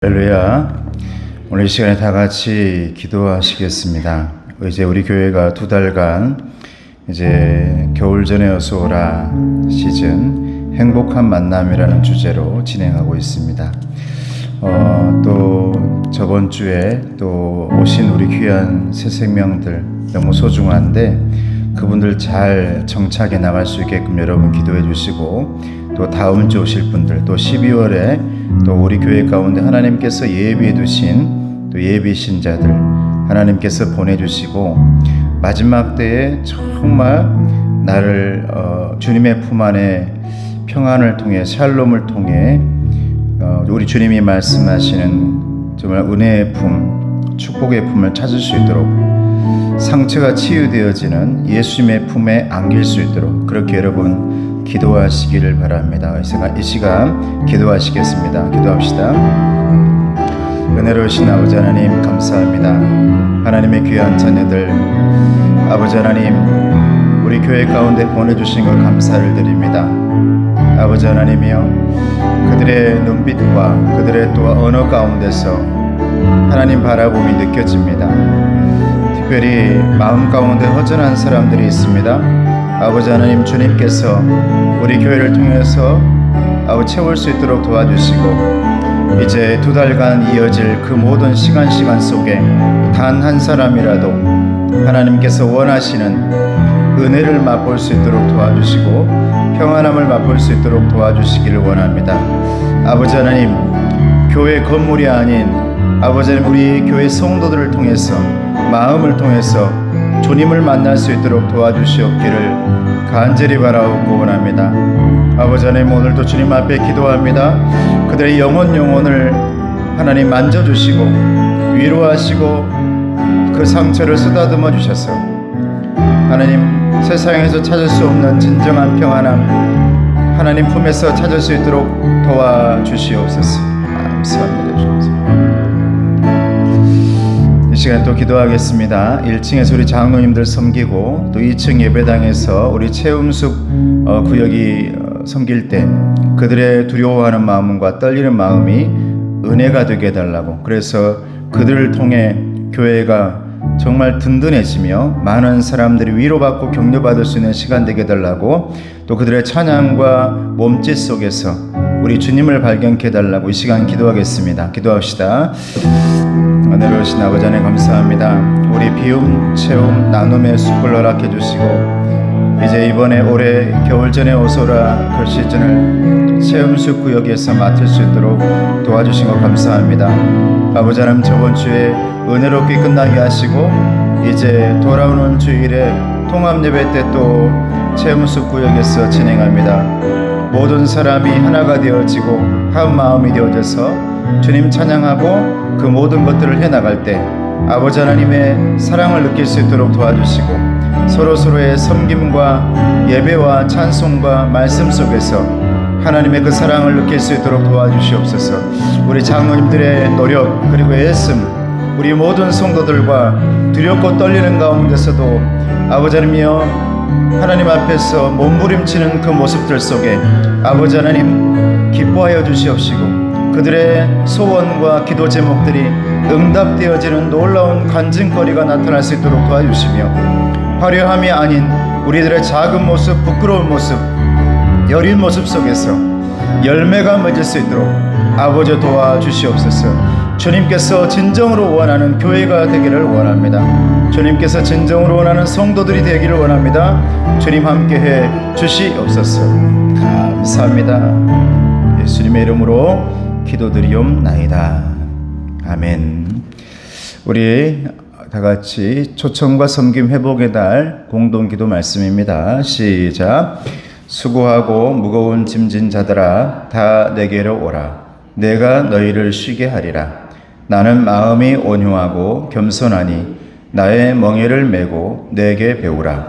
할렐루야. 오늘 이 시간에 다 같이 기도하시겠습니다. 이제 우리 교회가 2달간 이제 겨울 전에 어서 오라 시즌 행복한 만남이라는 주제로 진행하고 있습니다. 또 저번 주에 또 오신 우리 귀한 새 생명들 너무 소중한데 그분들 잘 정착해 나갈 수 있게끔 여러분 기도해 주시고, 또 다음 주 오실 분들, 또 12월에 또 우리 교회 가운데 하나님께서 예비해 두신 또 예비 신자들 하나님께서 보내주시고, 마지막 때에 정말 나를 주님의 품 안에 평안을 통해 샬롬을 통해 우리 주님이 말씀하시는 정말 은혜의 품, 축복의 품을 찾을 수 있도록, 상처가 치유되어지는 예수님의 품에 안길 수 있도록 그렇게 여러분 기도하시기를 바랍니다. 이 시간 기도하시겠습니다. 기도합시다. 은혜로우신 아버지 하나님 감사합니다. 하나님의 귀한 자녀들 아버지 하나님, 우리 교회 가운데 보내주신 것 감사를 드립니다. 아버지 하나님이여, 그들의 눈빛과 그들의 또 언어 가운데서 하나님 바라봄이 느껴집니다. 특별히 마음 가운데 허전한 사람들이 있습니다. 아버지 하나님, 주님께서 우리 교회를 통해서 채울 수 있도록 도와주시고, 이제 2달간 이어질 그 모든 시간 속에 단 한 사람이라도 하나님께서 원하시는 은혜를 맛볼 수 있도록 도와주시고 평안함을 맛볼 수 있도록 도와주시기를 원합니다. 아버지 하나님, 교회 건물이 아닌 아버지 하나님, 우리 교회 성도들을 통해서 마음을 통해서 주님을 만날 수 있도록 도와주시옵기를 간절히 바라옵고 원합니다. 아버지 하나님, 오늘도 주님 앞에 기도합니다. 그들의 영혼을 하나님 만져주시고 위로하시고 그 상처를 쓰다듬어 주셔서 하나님, 세상에서 찾을 수 없는 진정한 평안함 하나님 품에서 찾을 수 있도록 도와주시옵소서. 감사합니다. 주님. 이 시간 또 기도하겠습니다. 1층에서 우리 장로님들 섬기고, 또 2층 예배당에서 우리 체험숙 구역이 섬길 때 그들의 두려워하는 마음과 떨리는 마음이 은혜가 되게 해달라고, 그래서 그들을 통해 교회가 정말 든든해지며 많은 사람들이 위로받고 격려받을 수 있는 시간 되게 해달라고, 또 그들의 찬양과 몸짓 속에서 우리 주님을 발견케 해달라고 이 시간 기도하겠습니다. 기도합시다. 은혜로우신 아버지 하나님 감사합니다. 우리 비움, 채움, 나눔의 숲을 허락해 주시고, 이제 이번에 올해 겨울 전에 오소라 그 시즌을 체험숲 구역에서 맡을 수 있도록 도와주신 것 감사합니다. 아버지 하나님, 저번 주에 은혜롭게 끝나게 하시고 이제 돌아오는 주일에 통합 예배 때 또 체험숲 구역에서 진행합니다. 모든 사람이 하나가 되어지고 한 마음이 되어져서 주님 찬양하고 그 모든 것들을 해나갈 때 아버지 하나님의 사랑을 느낄 수 있도록 도와주시고, 서로서로의 섬김과 예배와 찬송과 말씀 속에서 하나님의 그 사랑을 느낄 수 있도록 도와주시옵소서. 우리 장로님들의 노력 그리고 애씀, 우리 모든 성도들과 두렵고 떨리는 가운데서도 아버지 하나님이여, 하나님 앞에서 몸부림치는 그 모습들 속에 아버지 하나님 기뻐하여 주시옵시고, 그들의 소원과 기도 제목들이 응답되어지는 놀라운 간증거리가 나타날 수 있도록 도와주시며, 화려함이 아닌 우리들의 작은 모습, 부끄러운 모습, 여린 모습 속에서 열매가 맺을 수 있도록 아버지 도와주시옵소서. 주님께서 진정으로 원하는 교회가 되기를 원합니다. 주님께서 진정으로 원하는 성도들이 되기를 원합니다. 주님 함께해 주시옵소서. 감사합니다. 예수님의 이름으로 기도드리옵나이다. 아멘. 우리 다같이 초청과 섬김 회복의 달 공동기도 말씀입니다. 시작. 수고하고 무거운 짐진 자들아 다 내게로 오라. 내가 너희를 쉬게 하리라. 나는 마음이 온유하고 겸손하니 나의 멍에를 메고 내게 배우라.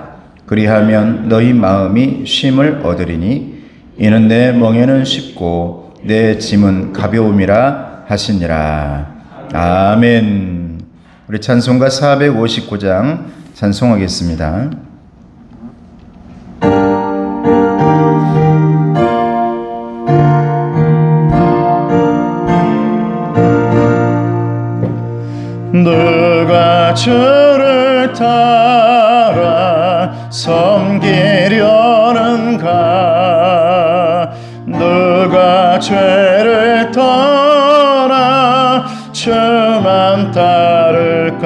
그리하면 너희 마음이 쉼을 얻으리니 이는 내 멍에는 쉽고 내 짐은 가벼움이라 하시니라. 아멘. 우리 찬송가 459장 찬송하겠습니다. 누가 주를 따라 섬기려는가? 누가 죄를 떠나 주만 따를까?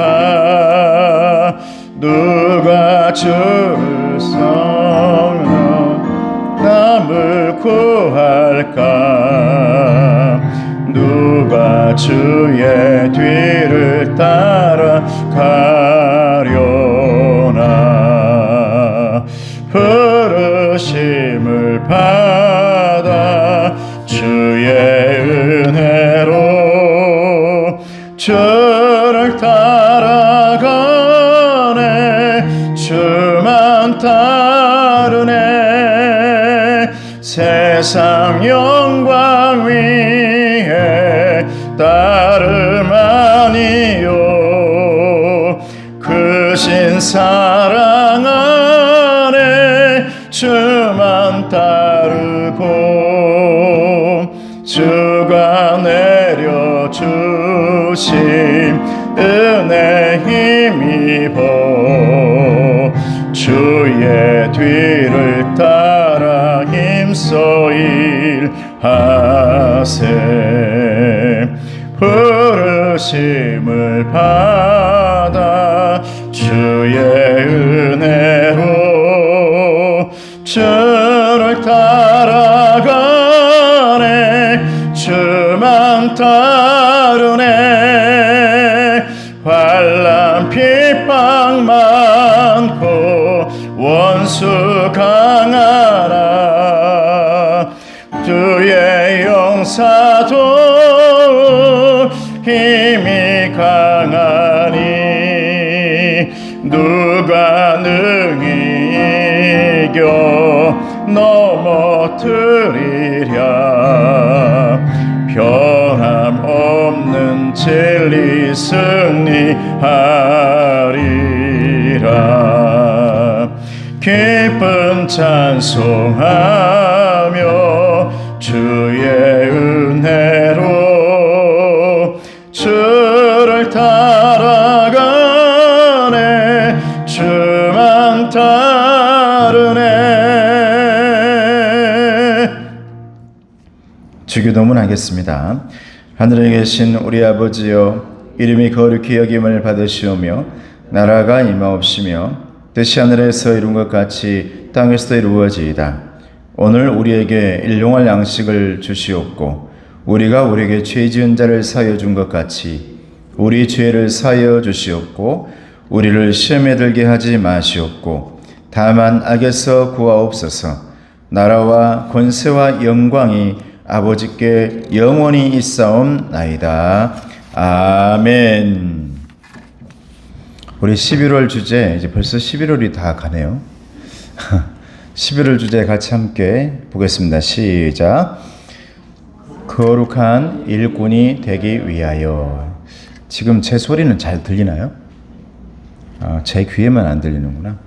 누가 주를 섬겨 남을 구할까? 누가 주의 뒤를 따라가려나? 부르심을 받아 주의 은혜로 주를 따라가네. 주만 따르네. 세상 영광 위에 따름 아니요 크신 사랑 안에 주만 따르고 주가 내려주신 은혜 힘입어 주의 뒤를 따라 힘써 일하세. 부르심을 받아 주의 은혜로 주를 따라가네. 주만 따르네. 환난 핍박 많고 원수 강하나 주의 용사도 힘이 강하니 누가 능히 이겨 넘어뜨리랴. 변함 없는 진리 승리하리라. 기쁜 찬송하며 주의 은혜로 주를 따라가네. 주만 따르네. 주기도문 하겠습니다. 하늘에 계신 우리 아버지여, 이름이 거룩히 여김을 받으시오며 나라가 임하옵시며 뜻이 하늘에서 이룬 것 같이 땅에서도 이루어지이다. 오늘 우리에게 일용할 양식을 주시옵고 우리가 우리에게 죄 지은 자를 사하여 준 것 같이 우리 죄를 사하여 주시옵고 우리를 시험에 들게 하지 마시옵고 다만 악에서 구하옵소서. 나라와 권세와 영광이 아버지께 영원히 있사옵나이다. 아멘. 우리 11월 주제, 이제 벌써 11월이 다 가네요. 11월 주제 같이 함께 보겠습니다. 시작. 거룩한 일꾼이 되기 위하여. 지금 제 소리는 잘 들리나요? 제 귀에만 안 들리는구나.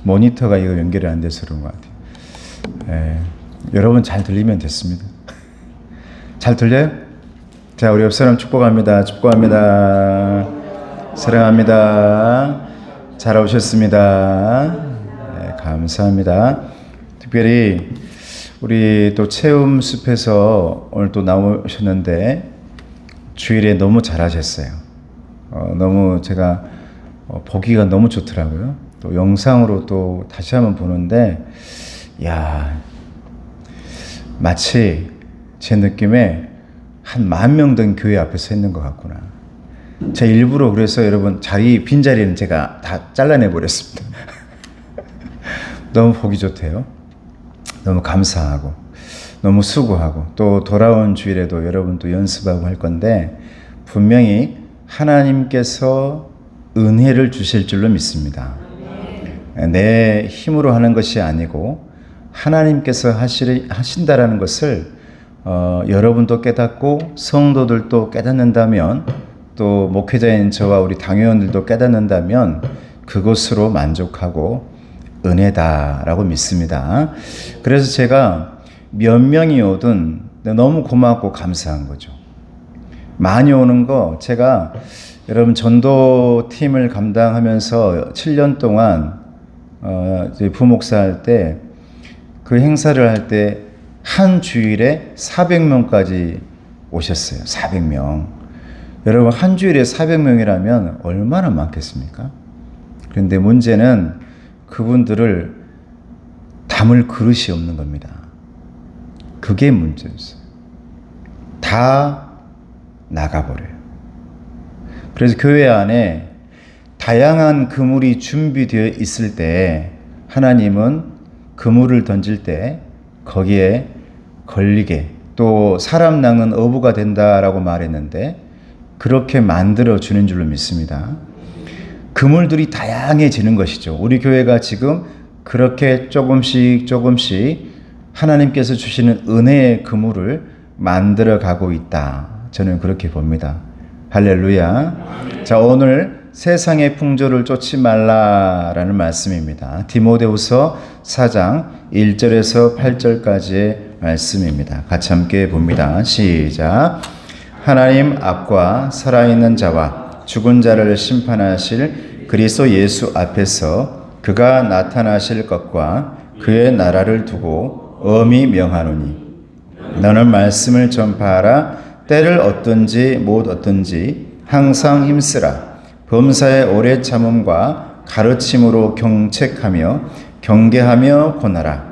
모니터가 이거 연결이 안 돼서 그런 것 같아요. 여러분 잘 들리면 됐습니다. 잘 들려요? 자, 우리 옆 사람 축복합니다. 축복합니다. 사랑합니다. 잘 오셨습니다. 네, 감사합니다. 특별히 우리 또 체험숲에서 오늘 또 나오셨는데 주일에 너무 잘하셨어요. 너무 제가 보기가 너무 좋더라고요. 또 영상으로 또 다시 한번 보는데 마치 제 느낌에 한 10,000명 된 교회 앞에 서 있는 것 같구나. 제가 일부러 그래서 여러분 빈자리는 제가 다 잘라내 버렸습니다. 너무 보기 좋대요. 너무 감사하고 너무 수고하고 또 돌아온 주일에도 여러분 또 연습하고 할 건데 분명히 하나님께서 은혜를 주실 줄로 믿습니다. 내 힘으로 하는 것이 아니고 하나님께서 하신다라는 것을 여러분도 깨닫고 성도들도 깨닫는다면 또 목회자인 저와 우리 당회원들도 깨닫는다면 그것으로 만족하고 은혜다라고 믿습니다. 그래서 제가 몇 명이 오든 너무 고맙고 감사한 거죠. 많이 오는 거, 제가 여러분 전도팀을 감당하면서 7년 동안 이제 부목사 할 때 그 행사를 할 때 한 주일에 400명까지 오셨어요. 400명. 여러분 한 주일에 400명이라면 얼마나 많겠습니까? 그런데 문제는 그분들을 담을 그릇이 없는 겁니다. 그게 문제였어요. 다 나가버려요. 그래서 교회 안에 다양한 그물이 준비되어 있을 때 하나님은 그물을 던질 때 거기에 걸리게 또 사람 낚는 어부가 된다라고 말했는데 그렇게 만들어 주는 줄로 믿습니다. 그물들이 다양해지는 것이죠. 우리 교회가 지금 그렇게 조금씩 하나님께서 주시는 은혜의 그물을 만들어 가고 있다. 저는 그렇게 봅니다. 할렐루야. 자, 오늘 세상의 풍조를 쫓지 말라라는 말씀입니다. 디모데후서 4장 1절에서 8절까지의 말씀입니다. 같이 함께 봅니다. 시작. 하나님 앞과 살아있는 자와 죽은 자를 심판하실 그리스도 예수 앞에서 그가 나타나실 것과 그의 나라를 두고 엄히 명하노니 너는 말씀을 전파하라. 때를 얻든지 못 얻든지 항상 힘쓰라. 범사의 오래 참음과 가르침으로 경책하며 경계하며 권하라.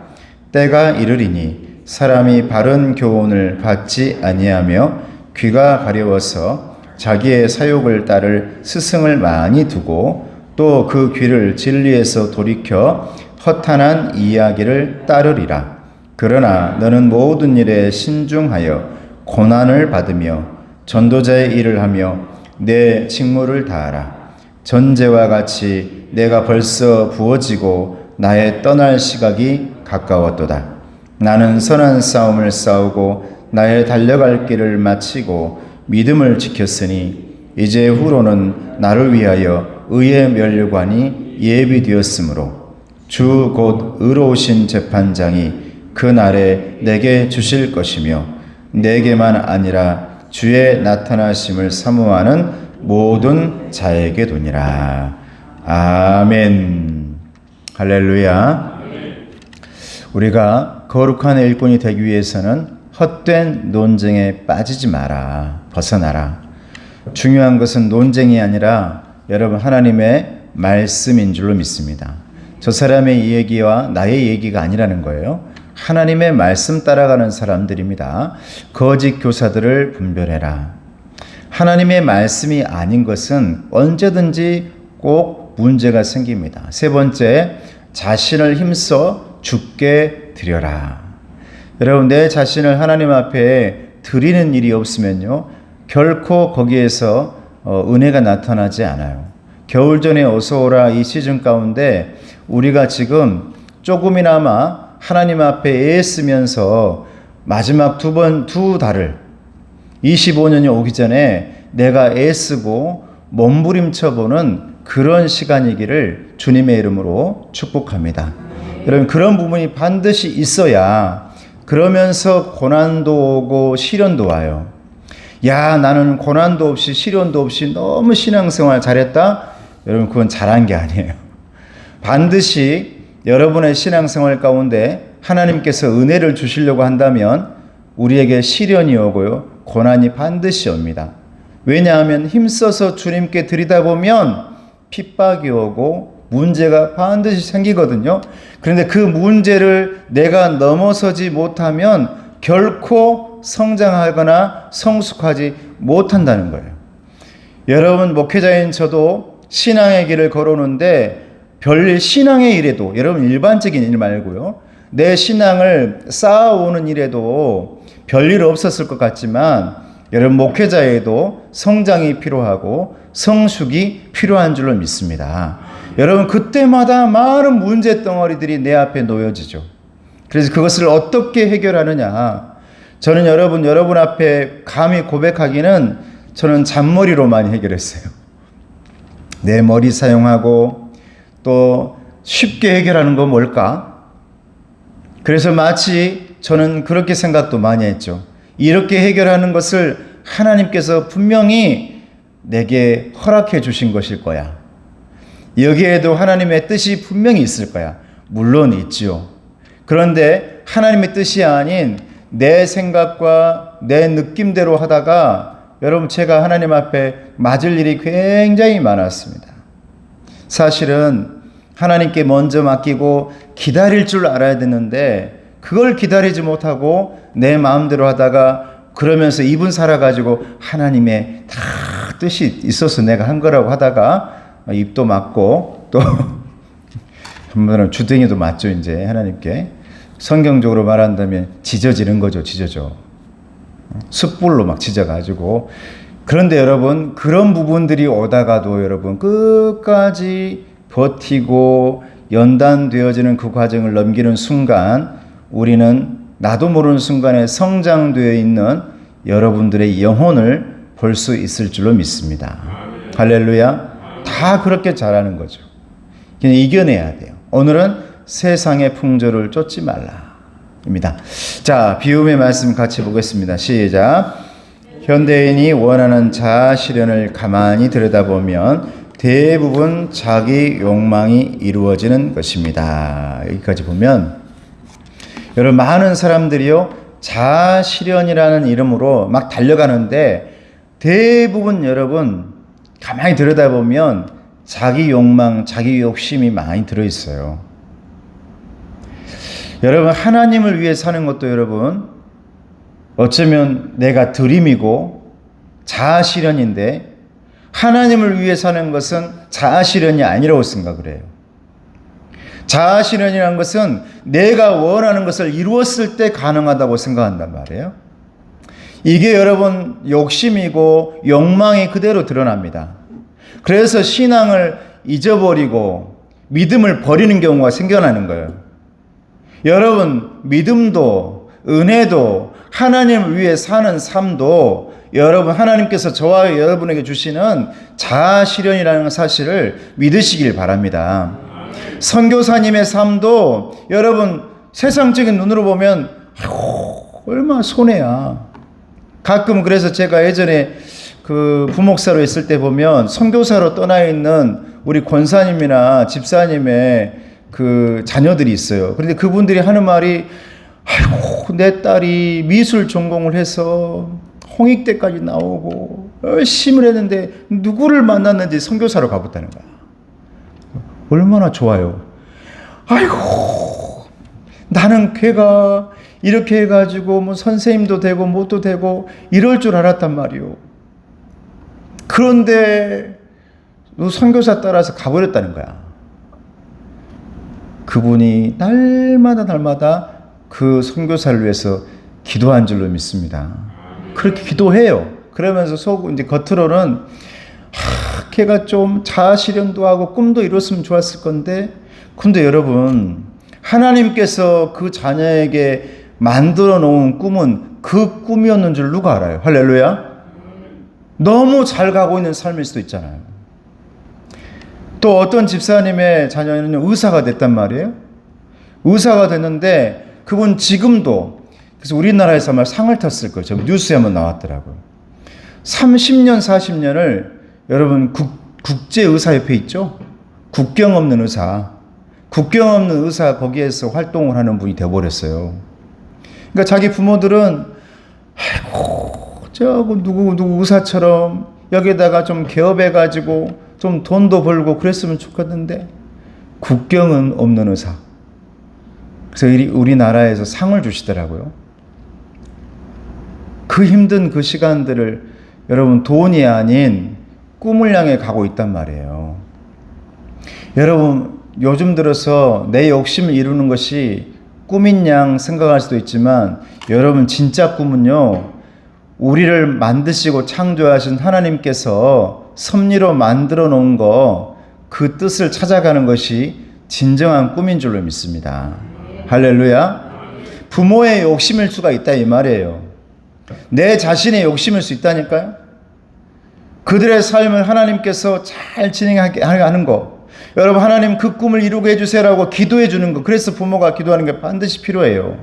때가 이르리니 사람이 바른 교훈을 받지 아니하며 귀가 가려워서 자기의 사욕을 따를 스승을 많이 두고 또 그 귀를 진리에서 돌이켜 허탄한 이야기를 따르리라. 그러나 너는 모든 일에 신중하여 고난을 받으며 전도자의 일을 하며 내 직무를 다하라. 전제와 같이 내가 벌써 부어지고 나의 떠날 시각이 가까웠도다. 나는 선한 싸움을 싸우고 나의 달려갈 길을 마치고 믿음을 지켰으니 이제 후로는 나를 위하여 의의 면류관이 예비되었으므로 주 곧 의로우신 재판장이 그 날에 내게 주실 것이며 내게만 아니라 주의 나타나심을 사모하는 모든 자에게 도니라. 아멘. 할렐루야. 우리가 거룩한 일꾼이 되기 위해서는 헛된 논쟁에 빠지지 마라. 벗어나라. 중요한 것은 논쟁이 아니라 여러분 하나님의 말씀인 줄로 믿습니다. 저 사람의 얘기와 나의 얘기가 아니라는 거예요. 하나님의 말씀 따라가는 사람들입니다. 거짓 교사들을 분별해라. 하나님의 말씀이 아닌 것은 언제든지 꼭 문제가 생깁니다. 세 번째, 자신을 힘써 주께 드려라. 여러분, 내 자신을 하나님 앞에 드리는 일이 없으면요, 결코 거기에서 은혜가 나타나지 않아요. 겨울 전에 어서 오라 이 시즌 가운데 우리가 지금 조금이나마 하나님 앞에 애쓰면서 마지막 두 달을 25년이 오기 전에 내가 애쓰고 몸부림쳐보는 그런 시간이기를 주님의 이름으로 축복합니다. 여러분, 그런 부분이 반드시 있어야 그러면서 고난도 오고 시련도 와요. 야, 나는 고난도 없이 시련도 없이 너무 신앙생활 잘했다? 여러분, 그건 잘한 게 아니에요. 반드시 여러분의 신앙생활 가운데 하나님께서 은혜를 주시려고 한다면 우리에게 시련이 오고요, 고난이 반드시 옵니다. 왜냐하면 힘써서 주님께 드리다 보면 핍박이 오고 문제가 반드시 생기거든요. 그런데 그 문제를 내가 넘어서지 못하면 결코 성장하거나 성숙하지 못한다는 거예요. 여러분, 목회자인 저도 신앙의 길을 걸어오는데 별일 신앙의 일에도, 여러분 일반적인 일 말고요, 내 신앙을 쌓아오는 일에도 별일 없었을 것 같지만 여러분, 목회자에도 성장이 필요하고 성숙이 필요한 줄로 믿습니다. 여러분, 그때마다 많은 문제 덩어리들이 내 앞에 놓여지죠. 그래서 그것을 어떻게 해결하느냐, 저는 여러분 앞에 감히 고백하기는 저는 잔머리로 많이 해결했어요. 내 머리 사용하고 또 쉽게 해결하는 건 뭘까? 그래서 마치 저는 그렇게 생각도 많이 했죠. 이렇게 해결하는 것을 하나님께서 분명히 내게 허락해 주신 것일 거야. 여기에도 하나님의 뜻이 분명히 있을 거야. 물론 있지요. 그런데 하나님의 뜻이 아닌 내 생각과 내 느낌대로 하다가 여러분 제가 하나님 앞에 맞을 일이 굉장히 많았습니다. 사실은 하나님께 먼저 맡기고 기다릴 줄 알아야 되는데 그걸 기다리지 못하고 내 마음대로 하다가 그러면서 입은 살아가지고 하나님의 다 뜻이 있어서 내가 한 거라고 하다가 입도 맞고 또 한번은 주둥이도 맞죠. 이제 하나님께 성경적으로 말한다면 짖어지는 거죠. 짖어져. 숯불로 막 짖어가지고. 그런데 여러분 그런 부분들이 오다가도 여러분 끝까지 버티고 연단되어지는 그 과정을 넘기는 순간 우리는 나도 모르는 순간에 성장되어 있는 여러분들의 영혼을 볼 수 있을 줄로 믿습니다. 할렐루야. 다 그렇게 잘하는 거죠. 그냥 이겨내야 돼요. 오늘은 세상의 풍조를 쫓지 말라 입니다. 자, 비움의 말씀 같이 보겠습니다. 시작. 현대인이 원하는 자아 실현을 가만히 들여다보면 대부분 자기 욕망이 이루어지는 것입니다. 여기까지 보면 여러분 많은 사람들이요 자아 실현이라는 이름으로 막 달려가는데 대부분 여러분 가만히 들여다보면 자기 욕망, 자기 욕심이 많이 들어있어요. 여러분 하나님을 위해 사는 것도 여러분 어쩌면 내가 드림이고 자아 실현인데 하나님을 위해 사는 것은 자아 실현이 아니라고 생각을 해요. 자아 실현이라는 것은 내가 원하는 것을 이루었을 때 가능하다고 생각한단 말이에요. 이게 여러분 욕심이고 욕망이 그대로 드러납니다. 그래서 신앙을 잊어버리고 믿음을 버리는 경우가 생겨나는 거예요. 여러분 믿음도 은혜도 하나님을 위해 사는 삶도 여러분 하나님께서 저와 여러분에게 주시는 자아 실현이라는 사실을 믿으시길 바랍니다. 선교사님의 삶도 여러분 세상적인 눈으로 보면 얼마나 손해야. 가끔 그래서 제가 예전에 그 부목사로 있을 때 보면 선교사로 떠나 있는 우리 권사님이나 집사님의 그 자녀들이 있어요. 그런데 그분들이 하는 말이 아이고 내 딸이 미술 전공을 해서 홍익대까지 나오고 열심히 했는데 누구를 만났는지 선교사로 가봤다는 거야. 얼마나 좋아요. 아이고 나는 걔가 이렇게 해가지고 뭐 선생님도 되고 뭐도 되고 이럴 줄 알았단 말이오. 그런데 선교사 따라서 가버렸다는 거야. 그분이 날마다 그 선교사를 위해서 기도한 줄로 믿습니다. 그렇게 기도해요. 그러면서 이제 겉으로는 걔가 좀 자아 실현도 하고 꿈도 이뤘으면 좋았을 건데, 근데 여러분 하나님께서 그 자녀에게 만들어 놓은 꿈은 그 꿈이었는 줄 누가 알아요? 할렐루야. 너무 잘 가고 있는 삶일 수도 있잖아요. 또 어떤 집사님의 자녀는 의사가 됐단 말이에요. 의사가 됐는데 그분 지금도, 그래서 우리나라에서 아마 상을 탔을 거예요. 저 뉴스에 한번 나왔더라고요. 30년 40년을 여러분 국제의사협회 있죠? 국경 없는 의사, 국경 없는 의사 거기에서 활동을 하는 분이 되어버렸어요. 그러니까 자기 부모들은 아이고 저거 누구 의사처럼 여기다가 좀 개업해가지고 좀 돈도 벌고 그랬으면 좋겠는데 국경은 없는 의사. 그래서 우리나라에서 상을 주시더라고요. 그 힘든 그 시간들을 여러분 돈이 아닌 꿈을 향해 가고 있단 말이에요. 여러분 요즘 들어서 내 욕심을 이루는 것이 꿈인 양 생각할 수도 있지만 여러분 진짜 꿈은요, 우리를 만드시고 창조하신 하나님께서 섭리로 만들어 놓은 그 뜻을 찾아가는 것이 진정한 꿈인 줄로 믿습니다. 할렐루야. 부모의 욕심일 수가 있다 이 말이에요. 내 자신의 욕심일 수 있다니까요. 그들의 삶을 하나님께서 잘 진행하게 하는 거, 여러분 하나님 그 꿈을 이루게 해주세요라고 기도해 주는 거, 그래서 부모가 기도하는 게 반드시 필요해요.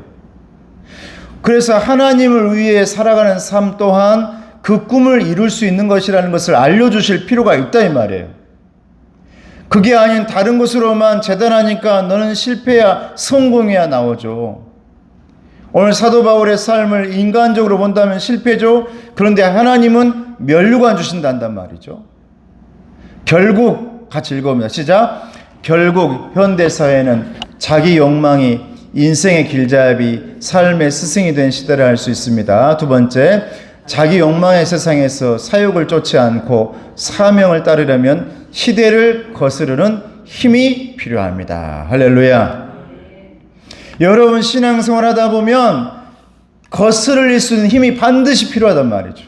그래서 하나님을 위해 살아가는 삶 또한 그 꿈을 이룰 수 있는 것이라는 것을 알려주실 필요가 있다 이 말이에요. 그게 아닌 다른 것으로만 재단하니까 너는 실패야 성공이야 나오죠. 오늘 사도 바울의 삶을 인간적으로 본다면 실패죠. 그런데 하나님은 면류관 주신단단 말이죠. 결국 같이 읽어봅니다. 시작. 결국 현대사회는 자기 욕망이 인생의 길잡이, 삶의 스승이 된 시대를 알 수 있습니다. 두 번째, 자기 욕망의 세상에서 사욕을 쫓지 않고 사명을 따르려면 시대를 거스르는 힘이 필요합니다. 할렐루야. 여러분 신앙생활 하다 보면 거스를 수 있는 힘이 반드시 필요하단 말이죠.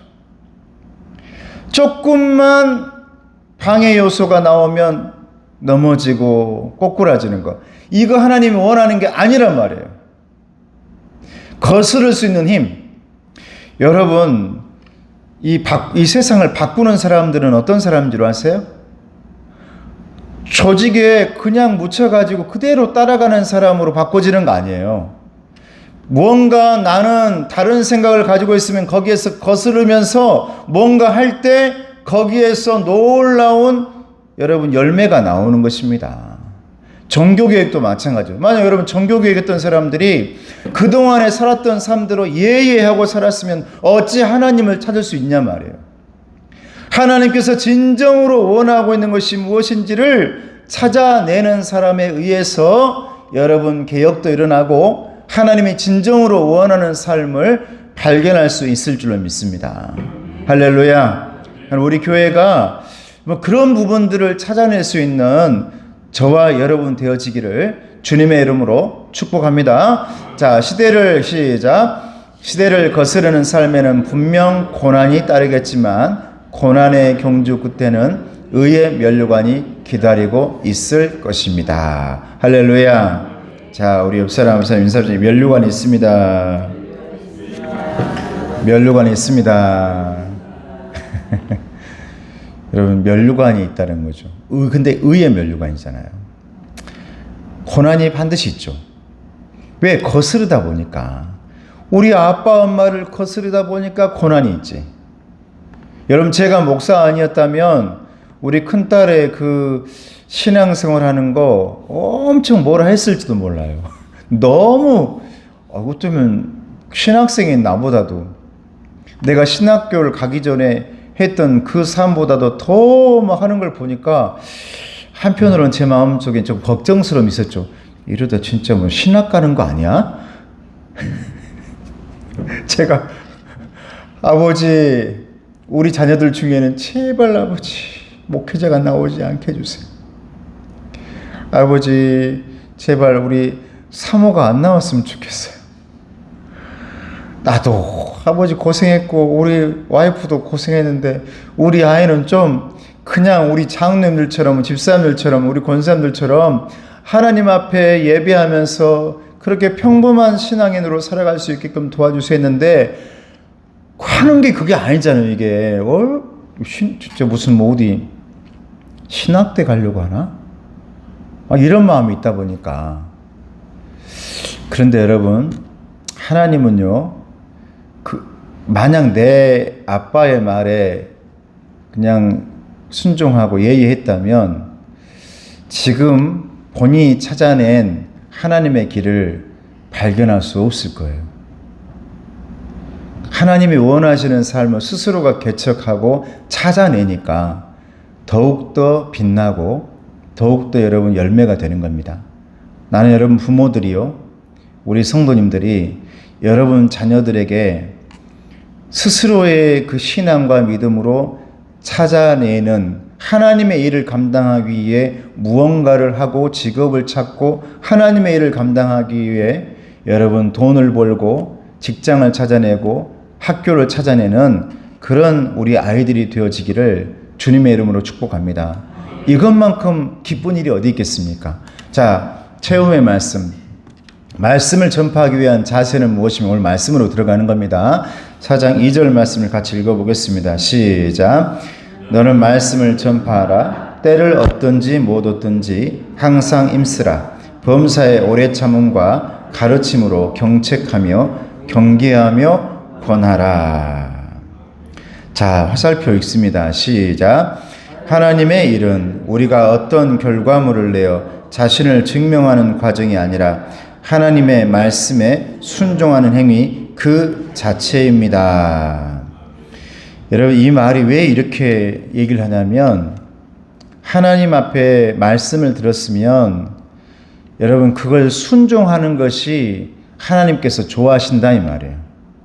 조금만 방해 요소가 나오면 넘어지고 꼬꾸라지는 것. 이거 하나님이 원하는 게 아니란 말이에요. 거스를 수 있는 힘. 여러분, 이 세상을 바꾸는 사람들은 어떤 사람인 줄 아세요? 조직에 그냥 묻혀가지고 그대로 따라가는 사람으로 바꿔지는 거 아니에요. 무언가 나는 다른 생각을 가지고 있으면 거기에서 거스르면서 뭔가 할 때 거기에서 놀라운 여러분 열매가 나오는 것입니다. 종교개혁도 마찬가지예요. 만약 여러분 종교개혁했던 사람들이 그동안에 살았던 삶대로 예예하고 살았으면 어찌 하나님을 찾을 수 있냐 말이에요. 하나님께서 진정으로 원하고 있는 것이 무엇인지를 찾아내는 사람에 의해서 여러분 개혁도 일어나고 하나님이 진정으로 원하는 삶을 발견할 수 있을 줄로 믿습니다. 할렐루야. 우리 교회가 그런 부분들을 찾아낼 수 있는 저와 여러분 되어지기를 주님의 이름으로 축복합니다. 자, 시대를 거스르는 삶에는 분명 고난이 따르겠지만 고난의 경주 끝에는 의의 면류관이 기다리고 있을 것입니다. 할렐루야. 자, 우리 옆 사람 인사 중에 면류관이 있습니다. 면류관이 있습니다. 여러분, 면류관이 있다는 거죠. 근데 의의 면류관이잖아요. 고난이 반드시 있죠. 왜? 거스르다 보니까. 우리 아빠 엄마를 거스르다 보니까 고난이 있지. 여러분, 제가 목사 아니었다면 우리 큰딸의 그 신앙생활 하는 거 엄청 뭐라 했을지도 몰라요. 너무 어쩌면 신학생인 나보다도 내가 신학교를 가기 전에 했던 그 삶보다도 더 막 하는 걸 보니까 한편으로는 제 마음속에 좀 걱정스러움이 있었죠. 이러다 진짜 뭐 신학 가는 거 아니야? 제가 아버지 우리 자녀들 중에는 제발 아버지 목회자가 나오지 않게 해주세요. 아버지 제발 우리 사모가 안 나왔으면 좋겠어요. 나도 아버지 고생했고 우리 와이프도 고생했는데 우리 아이는 좀 그냥 우리 장로님들처럼 집사님들처럼 우리 권사님들처럼 하나님 앞에 예배하면서 그렇게 평범한 신앙인으로 살아갈 수 있게끔 도와주세요 했는데 하는 게 그게 아니잖아요. 이게 진짜 무슨 뭐 어디 신학대 가려고 하나? 이런 마음이 있다 보니까. 그런데 여러분 하나님은요 만약 내 아빠의 말에 그냥 순종하고 예의했다면 지금 본인이 찾아낸 하나님의 길을 발견할 수 없을 거예요. 하나님이 원하시는 삶을 스스로가 개척하고 찾아내니까 더욱더 빛나고 더욱더 여러분 열매가 되는 겁니다. 나는 여러분 부모들이요, 우리 성도님들이 여러분 자녀들에게 스스로의 그 신앙과 믿음으로 찾아내는 하나님의 일을 감당하기 위해 무언가를 하고 직업을 찾고 하나님의 일을 감당하기 위해 여러분 돈을 벌고 직장을 찾아내고 학교를 찾아내는 그런 우리 아이들이 되어지기를 주님의 이름으로 축복합니다. 이것만큼 기쁜 일이 어디 있겠습니까? 자, 체험의 말씀을 전파하기 위한 자세는 무엇이며 오늘 말씀으로 들어가는 겁니다. 4장 2절 말씀을 같이 읽어보겠습니다. 시작. 너는 말씀을 전파하라. 때를 얻든지 못 얻든지 항상 임쓰라. 범사의 오래 참음과 가르침으로 경책하며 경계하며 권하라. 자, 화살표 읽습니다. 시작. 하나님의 일은 우리가 어떤 결과물을 내어 자신을 증명하는 과정이 아니라 하나님의 말씀에 순종하는 행위 그 자체입니다. 여러분, 이 말이 왜 이렇게 얘기를 하냐면, 하나님 앞에 말씀을 들었으면 여러분 그걸 순종하는 것이 하나님께서 좋아하신다 이 말이에요.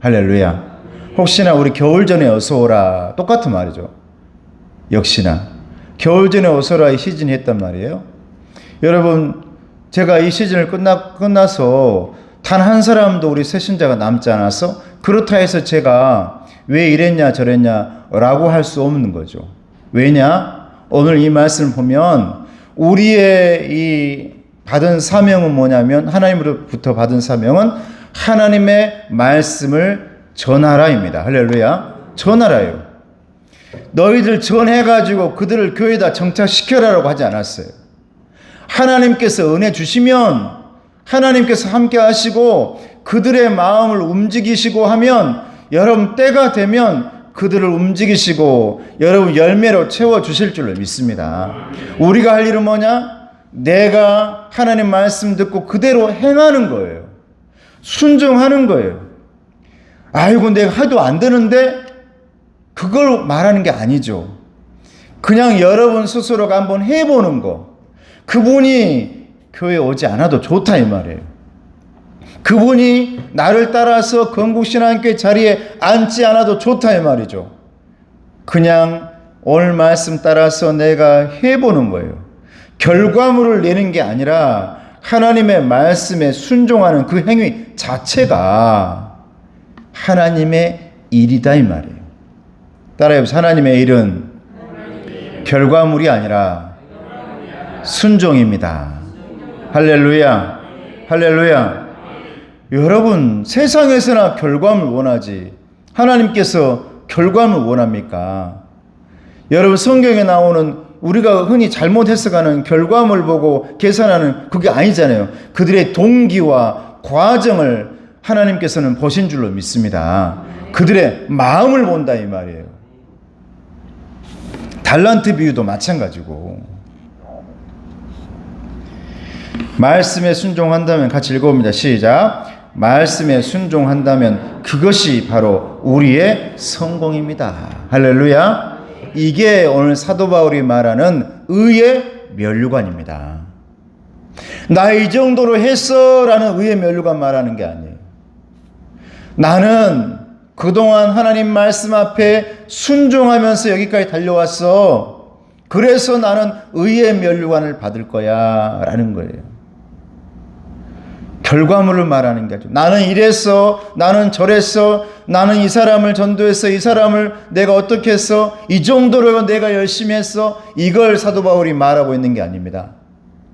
할렐루야. 혹시나 우리 겨울 전에 어서 오라 똑같은 말이죠. 역시나 겨울 전에 어서 오라 이 시즌이 했단 말이에요. 여러분, 제가 이 시즌을 끝나서 단 한 사람도 우리 새신자가 남지 않아서 그렇다 해서 제가 왜 이랬냐 저랬냐 라고 할 수 없는 거죠. 왜냐? 오늘 이 말씀을 보면 우리의 이 받은 사명은 뭐냐면, 하나님으로부터 받은 사명은 하나님의 말씀을 전하라입니다. 할렐루야. 전하라요. 너희들 전해가지고 그들을 교회에다 정착시켜라라고 하지 않았어요. 하나님께서 은혜 주시면 하나님께서 함께 하시고 그들의 마음을 움직이시고 하면 여러분 때가 되면 그들을 움직이시고 여러분 열매로 채워주실 줄로 믿습니다. 우리가 할 일은 뭐냐? 내가 하나님 말씀 듣고 그대로 행하는 거예요. 순종하는 거예요. 아이고 내가 하도 안 되는데 그걸 말하는 게 아니죠. 그냥 여러분 스스로가 한번 해보는 거. 그분이 교회 오지 않아도 좋다 이 말이에요. 그분이 나를 따라서 건국신앙교회 자리에 앉지 않아도 좋다 이 말이죠. 그냥 오늘 말씀 따라서 내가 해보는 거예요. 결과물을 내는 게 아니라 하나님의 말씀에 순종하는 그 행위 자체가 하나님의 일이다 이 말이에요. 따라해보세요. 하나님의 일은 결과물이 아니라 순종입니다. 할렐루야. 할렐루야. 여러분, 세상에서나 결과물 원하지 하나님께서 결과물 원합니까? 여러분, 성경에 나오는 우리가 흔히 잘못 해석하는 결과물 보고 계산하는 그게 아니잖아요. 그들의 동기와 과정을 하나님께서는 보신 줄로 믿습니다. 그들의 마음을 본다 이 말이에요. 달란트 비유도 마찬가지고, 말씀에 순종한다면, 같이 읽어봅니다. 시작. 말씀에 순종한다면 그것이 바로 우리의 성공입니다. 할렐루야. 이게 오늘 사도 바울이 말하는 의의 면류관입니다. 나 이 정도로 했어 라는 의의 면류관 말하는 게 아니에요. 나는 그동안 하나님 말씀 앞에 순종하면서 여기까지 달려왔어. 그래서 나는 의의 면류관을 받을 거야 라는 거예요. 결과물을 말하는 게 아니죠. 나는 이랬어, 나는 저랬어, 나는 이 사람을 전도했어, 이 사람을 내가 어떻게 했어, 이 정도로 내가 열심히 했어, 이걸 사도 바울이 말하고 있는 게 아닙니다.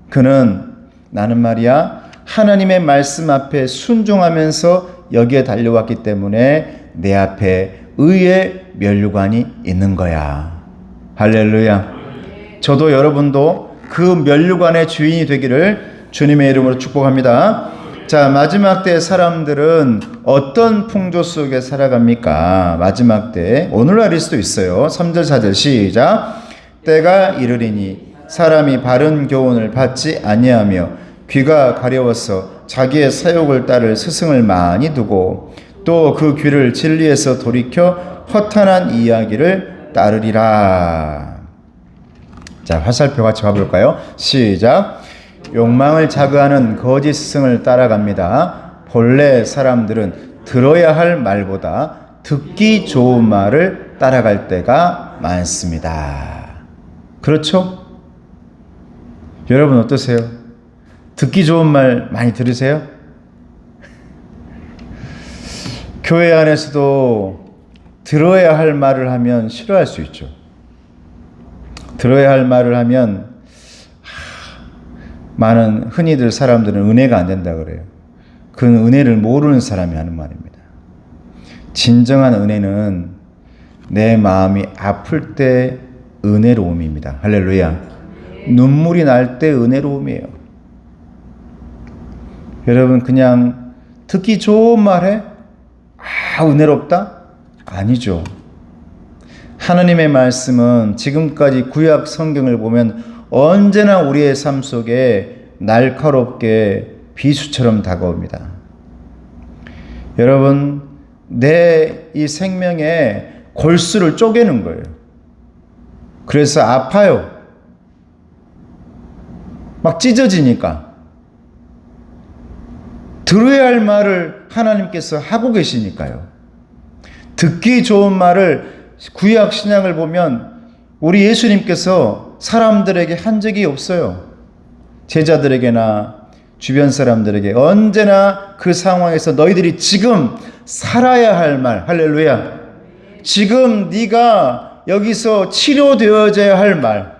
그는 나는 말이야 하나님의 말씀 앞에 순종하면서 여기에 달려왔기 때문에 내 앞에 의의 면류관이 있는 거야. 할렐루야. 저도 여러분도 그 면류관의 주인이 되기를 주님의 이름으로 축복합니다. 자, 마지막 때 사람들은 어떤 풍조 속에 살아갑니까? 마지막 때 오늘날일 수도 있어요. 3절 4절 시작. 때가 이르리니 사람이 바른 교훈을 받지 아니하며 귀가 가려워서 자기의 사욕을 따를 스승을 많이 두고 또 그 귀를 진리에서 돌이켜 허탄한 이야기를 따르리라. 자, 화살표 같이 봐볼까요? 시작. 욕망을 자극하는 거짓 스승을 따라갑니다. 본래 사람들은 들어야 할 말보다 듣기 좋은 말을 따라갈 때가 많습니다. 그렇죠? 여러분 어떠세요? 듣기 좋은 말 많이 들으세요? 교회 안에서도 들어야 할 말을 하면 싫어할 수 있죠. 들어야 할 말을 하면 많은 흔히들 사람들은 은혜가 안 된다 그래요. 그 은혜를 모르는 사람이 하는 말입니다. 진정한 은혜는 내 마음이 아플 때 은혜로움입니다. 할렐루야. 눈물이 날 때 은혜로움이에요. 여러분 그냥 듣기 좋은 말 해? 아, 은혜롭다? 아니죠. 하나님의 말씀은 지금까지 구약 성경을 보면 언제나 우리의 삶 속에 날카롭게 비수처럼 다가옵니다. 여러분, 내 이 생명의 골수를 쪼개는 거예요. 그래서 아파요. 막 찢어지니까. 들어야 할 말을 하나님께서 하고 계시니까요. 듣기 좋은 말을 구약 신약을 보면 우리 예수님께서 사람들에게 한 적이 없어요. 제자들에게나 주변 사람들에게 언제나 그 상황에서 너희들이 지금 살아야 할 말, 할렐루야. 지금 네가 여기서 치료되어져야 할 말,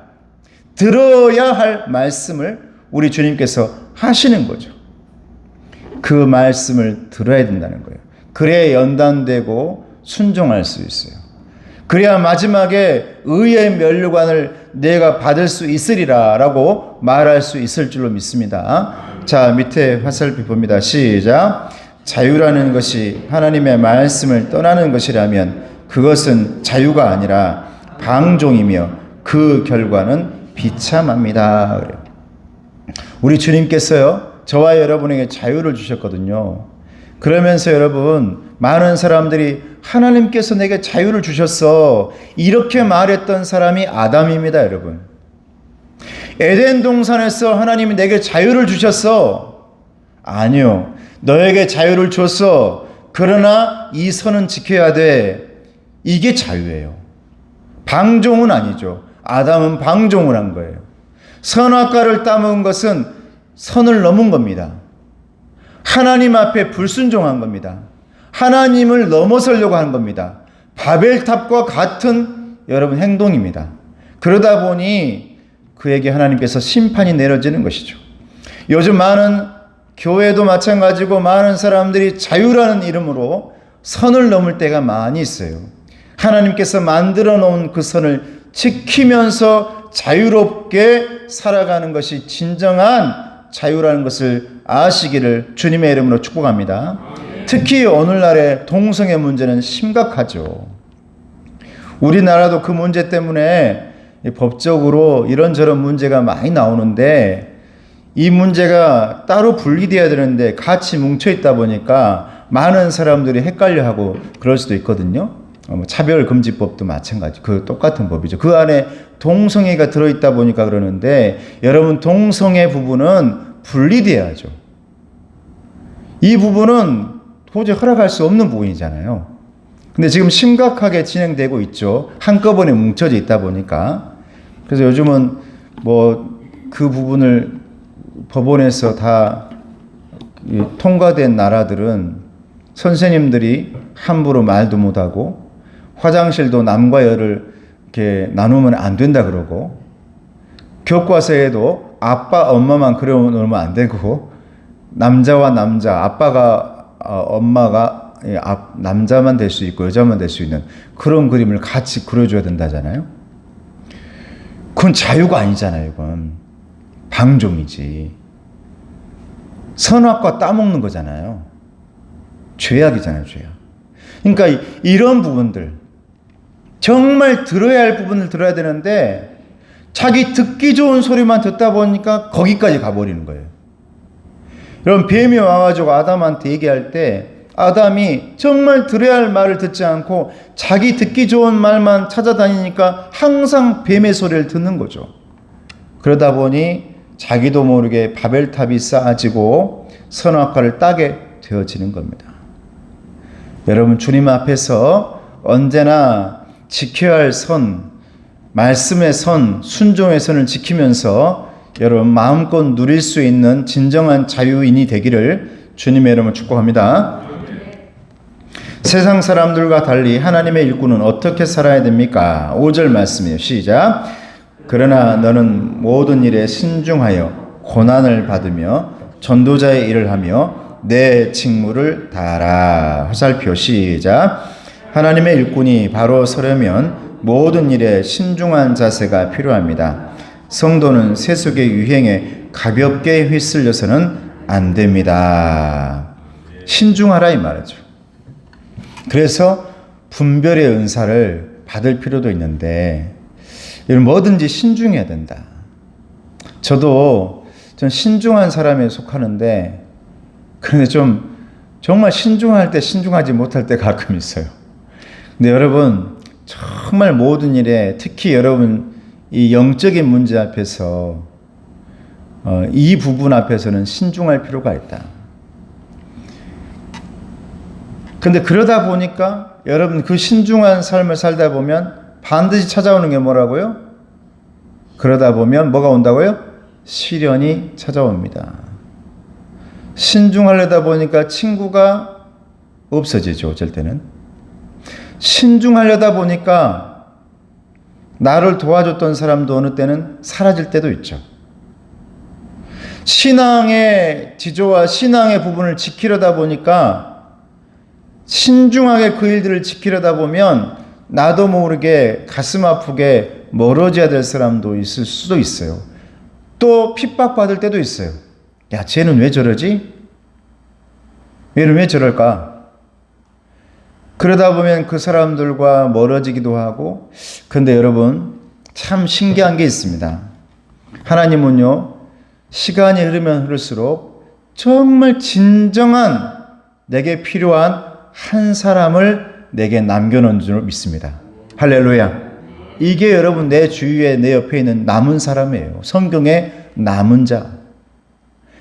들어야 할 말씀을 우리 주님께서 하시는 거죠. 그 말씀을 들어야 된다는 거예요. 그래야 연단되고 순종할 수 있어요. 그래야 마지막에 의의 면류관을 내가 받을 수 있으리라 라고 말할 수 있을 줄로 믿습니다. 자, 밑에 화살표 봅니다. 시작. 자유라는 것이 하나님의 말씀을 떠나는 것이라면 그것은 자유가 아니라 방종이며 그 결과는 비참합니다. 그래요. 우리 주님께서요, 저와 여러분에게 자유를 주셨거든요. 그러면서 여러분, 많은 사람들이 하나님께서 내게 자유를 주셨어, 이렇게 말했던 사람이 아담입니다. 여러분, 에덴 동산에서 하나님이 내게 자유를 주셨어. 아니요, 너에게 자유를 줬어. 그러나 이 선은 지켜야 돼. 이게 자유예요. 방종은 아니죠. 아담은 방종을 한 거예요. 선악과를 따먹은 것은 선을 넘은 겁니다. 하나님 앞에 불순종한 겁니다. 하나님을 넘어서려고 하는 겁니다. 바벨탑과 같은 여러분 행동입니다. 그러다 보니 그에게 하나님께서 심판이 내려지는 것이죠. 요즘 많은 교회도 마찬가지고 많은 사람들이 자유라는 이름으로 선을 넘을 때가 많이 있어요. 하나님께서 만들어 놓은 그 선을 지키면서 자유롭게 살아가는 것이 진정한 자유라는 것을 아시기를 주님의 이름으로 축복합니다. 특히 오늘날의 동성애 문제는 심각하죠. 우리나라도 그 문제 때문에 법적으로 이런저런 문제가 많이 나오는데, 이 문제가 따로 분리되어야 되는데 같이 뭉쳐있다 보니까 많은 사람들이 헷갈려하고 그럴 수도 있거든요. 차별금지법도 마찬가지, 그 똑같은 법이죠. 그 안에 동성애가 들어있다 보니까 그러는데, 여러분, 동성애 부분은 분리돼야죠. 이 부분은 도저히 허락할 수 없는 부분이잖아요. 근데 지금 심각하게 진행되고 있죠. 한꺼번에 뭉쳐져 있다 보니까. 그래서 요즘은 그 부분을 법원에서 다 통과된 나라들은 선생님들이 함부로 말도 못하고, 화장실도 남과 여를 이렇게 나누면 안 된다 그러고, 교과서에도 아빠 엄마만 그려놓으면 안 되고, 남자와 남자, 아빠가 엄마가 남자만 될 수 있고 여자만 될 수 있는 그런 그림을 같이 그려줘야 된다잖아요. 그건 자유가 아니잖아요. 이건 방종이지. 선악과 따먹는 거잖아요. 죄악이잖아요. 죄악. 그러니까 이런 부분들, 정말 들어야 할 부분을 들어야 되는데 자기 듣기 좋은 소리만 듣다 보니까 거기까지 가버리는 거예요. 여러분, 뱀이 와가지고 아담한테 얘기할 때 아담이 정말 들어야 할 말을 듣지 않고 자기 듣기 좋은 말만 찾아다니니까 항상 뱀의 소리를 듣는 거죠. 그러다 보니 자기도 모르게 바벨탑이 쌓아지고 선악과를 따게 되어지는 겁니다. 여러분, 주님 앞에서 언제나 지켜야 할 선, 말씀의 선, 순종의 선을 지키면서 여러분 마음껏 누릴 수 있는 진정한 자유인이 되기를 주님의 이름으로 축복합니다. 세상 사람들과 달리 하나님의 일꾼은 어떻게 살아야 됩니까? 5절 말씀이에요. 시작. 그러나 너는 모든 일에 신중하여 고난을 받으며 전도자의 일을 하며 내 직무를 다하라. 화살표. 시작. 하나님의 일꾼이 바로 서려면 모든 일에 신중한 자세가 필요합니다. 성도는 세속의 유행에 가볍게 휩쓸려서는 안 됩니다. 신중하라 이 말이죠. 그래서 분별의 은사를 받을 필요도 있는데 이런 뭐든지 신중해야 된다. 전 신중한 사람에 속하는데 그런데 좀 정말 신중할 때 신중하지 못할 때 가끔 있어요. 근데 여러분 정말 모든 일에 특히 여러분 이 영적인 문제 앞에서 이 부분 앞에서는 신중할 필요가 있다. 근데 그러다 보니까 여러분 그 신중한 삶을 살다 보면 반드시 찾아오는 게 뭐라고요? 그러다 보면 뭐가 온다고요? 시련이 찾아옵니다. 신중하려다 보니까 친구가 없어지죠. 어쩔 때는. 신중하려다 보니까 나를 도와줬던 사람도 어느 때는 사라질 때도 있죠. 신앙의 지조와 신앙의 부분을 지키려다 보니까 신중하게 그 일들을 지키려다 보면 나도 모르게 가슴 아프게 멀어져야 될 사람도 있을 수도 있어요. 또 핍박받을 때도 있어요. 야, 쟤는 왜 저러지? 얘는 왜 저럴까? 그러다 보면 그 사람들과 멀어지기도 하고, 근데 여러분, 참 신기한 게 있습니다. 하나님은요, 시간이 흐르면 흐를수록 정말 진정한 내게 필요한 한 사람을 내게 남겨놓은 줄 믿습니다. 할렐루야. 이게 여러분 내 주위에 내 옆에 있는 남은 사람이에요. 성경의 남은 자.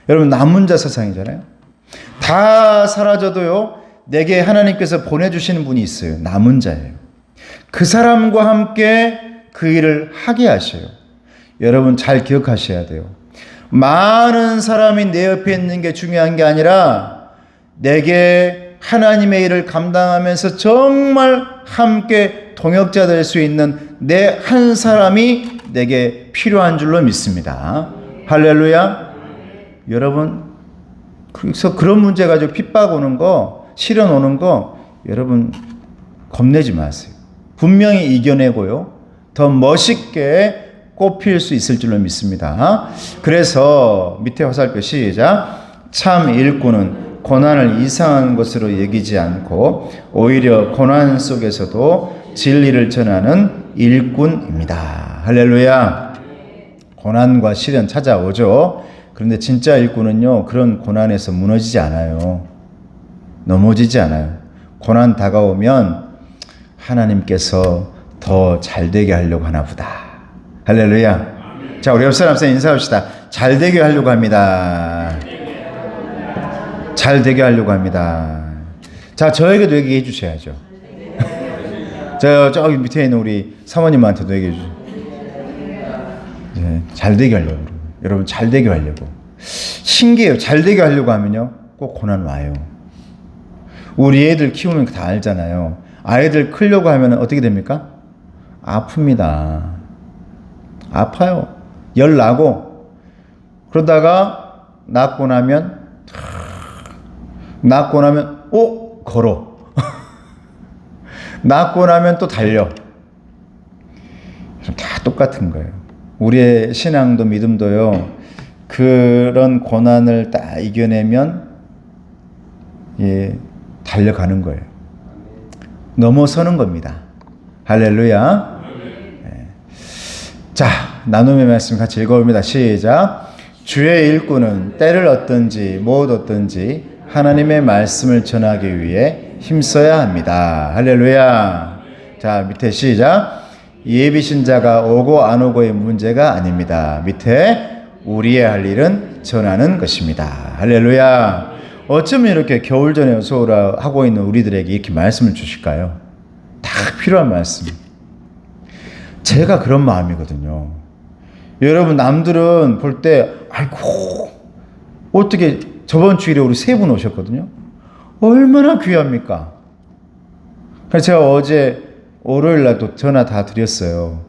여러분 남은 자 세상이잖아요. 다 사라져도요. 내게 하나님께서 보내주시는 분이 있어요. 남은 자예요. 그 사람과 함께 그 일을 하게 하셔요. 여러분 잘 기억하셔야 돼요. 많은 사람이 내 옆에 있는 게 중요한 게 아니라 내게 하나님의 일을 감당하면서 정말 함께 동역자 될 수 있는 내 한 사람이 내게 필요한 줄로 믿습니다. 할렐루야. 여러분 그래서 그런 문제 가지고 핍박 오는 거 시련 오는 거 여러분 겁내지 마세요. 분명히 이겨내고요. 더 멋있게 꽃필 수 있을 줄로 믿습니다. 그래서 밑에 화살표 시작. 참 일꾼은 고난을 이상한 것으로 여기지 않고 오히려 고난 속에서도 진리를 전하는 일꾼입니다. 할렐루야. 고난과 시련 찾아오죠. 그런데 진짜 일꾼은요, 그런 고난에서 무너지지 않아요. 넘어지지 않아요. 고난 다가오면 하나님께서 더 잘되게 하려고 하나 보다. 할렐루야. 자, 우리 옆 사람 인사합시다. 잘되게 하려고 합니다. 잘되게 하려고 합니다. 자, 저에게도 얘기해 주셔야죠. 저기 밑에 있는 우리 사모님한테도 얘기해 주세요. 네, 잘되게 하려고. 여러분 잘되게 하려고. 신기해요. 잘되게 하려고 하면요 꼭 고난 와요. 우리 애들 키우면 다 알잖아요. 아이들 크려고 하면 어떻게 됩니까? 아픕니다. 아파요. 열 나고. 그러다가 낳고 나면 걸어. 낳고 나면 또 달려. 다 똑같은 거예요. 우리의 신앙도 믿음도요. 그런 고난을 딱 이겨내면 달려가는 거예요. 넘어서는 겁니다. 할렐루야. 네. 자, 나눔의 말씀 같이 읽어봅니다. 시작. 주의 일꾼은 때를 얻든지 못 얻든지 하나님의 말씀을 전하기 위해 힘써야 합니다. 할렐루야. 자, 밑에 시작. 예비신 자가 오고 안 오고의 문제가 아닙니다. 밑에 우리의 할 일은 전하는 것입니다. 할렐루야. 어쩌면 이렇게 겨울 전에 소홀하고 있는 우리들에게 이렇게 말씀을 주실까요? 다 필요한 말씀. 제가 그런 마음이거든요. 여러분 남들은 볼 때 아이고 어떻게 저번 주일에 우리 세 분 오셨거든요. 얼마나 귀합니까? 그래서 제가 어제 월요일 날도 전화 다 드렸어요.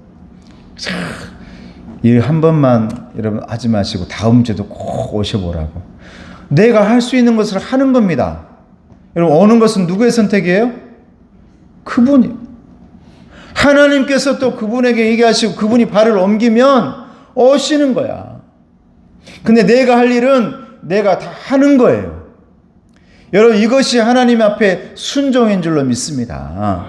일 한 번만 여러분 하지 마시고 다음 주에도 꼭 오셔보라고. 내가 할 수 있는 것을 하는 겁니다. 여러분 오는 것은 누구의 선택이에요? 그분이. 하나님께서 또 그분에게 얘기하시고 그분이 발을 옮기면 오시는 거야. 근데 내가 할 일은 내가 다 하는 거예요. 여러분 이것이 하나님 앞에 순종인 줄로 믿습니다.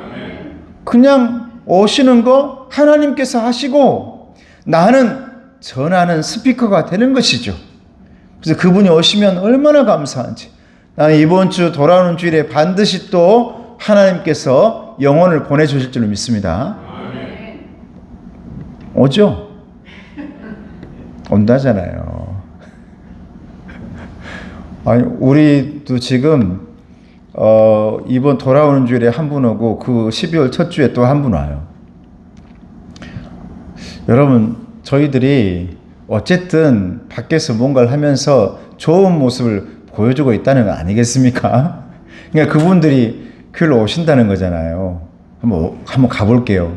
그냥 오시는 거 하나님께서 하시고 나는 전하는 스피커가 되는 것이죠. 그래서 그분이 오시면 얼마나 감사한지. 나는 이번 주 돌아오는 주일에 반드시 또 하나님께서 영혼을 보내주실 줄로 믿습니다. 오죠? 온다잖아요. 아니, 우리도 지금 이번 돌아오는 주일에 한 분 오고 그 12월 첫 주에 또 한 분 와요. 여러분, 저희들이 어쨌든 밖에서 뭔가를 하면서 좋은 모습을 보여주고 있다는 거 아니겠습니까? 그러니까 그분들이 교회로 오신다는 거잖아요. 한번 가볼게요.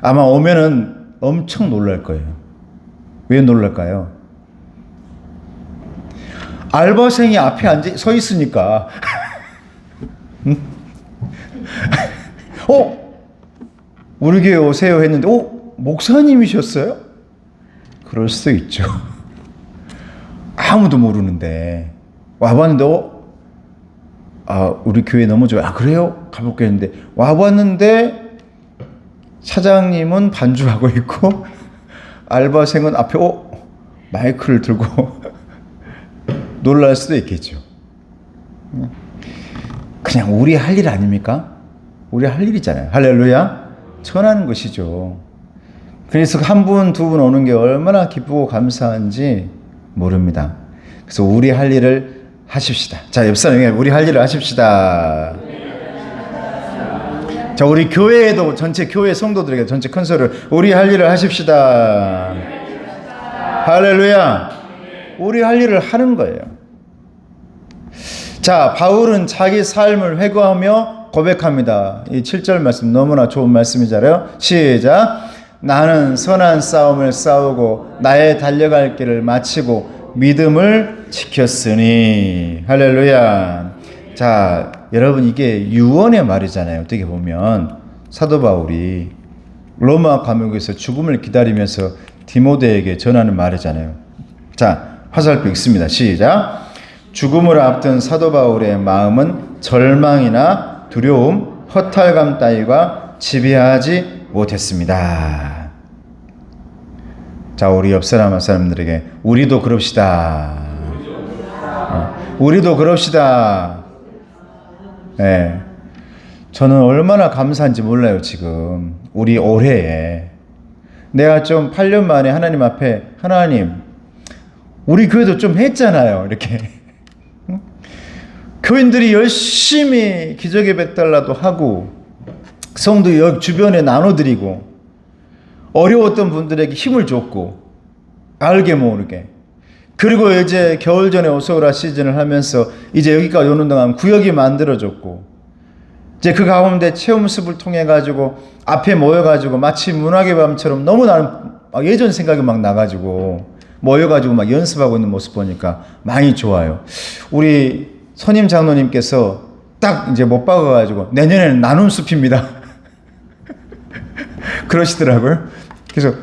아마 오면은 엄청 놀랄 거예요. 왜 놀랄까요? 알바생이 앞에 서 있으니까. 응? 우리 교회 오세요 했는데, 목사님이셨어요? 그럴 수도 있죠. 아무도 모르는데 와봤는데 우리 교회 너무 좋아요. 그래요? 가볼게 했는데 와봤는데 사장님은 반주하고 있고 알바생은 앞에 마이크를 들고 놀랄 수도 있겠죠. 그냥 우리 할 일 아닙니까? 우리 할 일이잖아요. 할렐루야. 전하는 것이죠. 그래서 한 분, 두 분 오는 게 얼마나 기쁘고 감사한지 모릅니다. 그래서 우리 할 일을 하십시다. 자, 옆 사람에게 우리 할 일을 하십시다. 자, 우리 교회에도 전체 교회 성도들에게 전체 컨설을 우리 할 일을 하십시다. 할렐루야. 우리 할 일을 하는 거예요. 자, 바울은 자기 삶을 회고하며 고백합니다. 이 7절 말씀 너무나 좋은 말씀이잖아요. 시작. 나는 선한 싸움을 싸우고 나의 달려갈 길을 마치고 믿음을 지켰으니. 할렐루야. 자, 여러분 이게 유언의 말이잖아요. 어떻게 보면 사도 바울이 로마 감옥에서 죽음을 기다리면서 디모데에게 전하는 말이잖아요. 자, 화살표 읽습니다. 시작. 죽음을 앞둔 사도 바울의 마음은 절망이나 두려움, 허탈감 따위가 지배하지 못했습니다. 자, 우리 옆 사람 한 사람들에게 우리도 그럽시다. 우리도 그럽시다. 네. 저는 얼마나 감사한지 몰라요. 지금 우리 올해에 내가 좀 8년 만에 하나님 앞에 하나님 우리 교회도 좀 했잖아요. 이렇게 교인들이 열심히 기적의 100달러도 하고 성도 역 주변에 나눠드리고 어려웠던 분들에게 힘을 줬고 알게 모르게 그리고 이제 겨울 전에 오소라 시즌을 하면서 이제 여기까지 오는 동안 구역이 만들어졌고 이제 그 가운데 체험습을 통해 가지고 앞에 모여가지고 마치 문학의 밤처럼 너무 나는 예전 생각이 막 나가지고 모여가지고 막 연습하고 있는 모습 보니까 많이 좋아요. 우리 선임 장로님께서 딱 이제 못 박아가지고 내년에는 나눔 숲입니다. 그러시더라고요. 그래서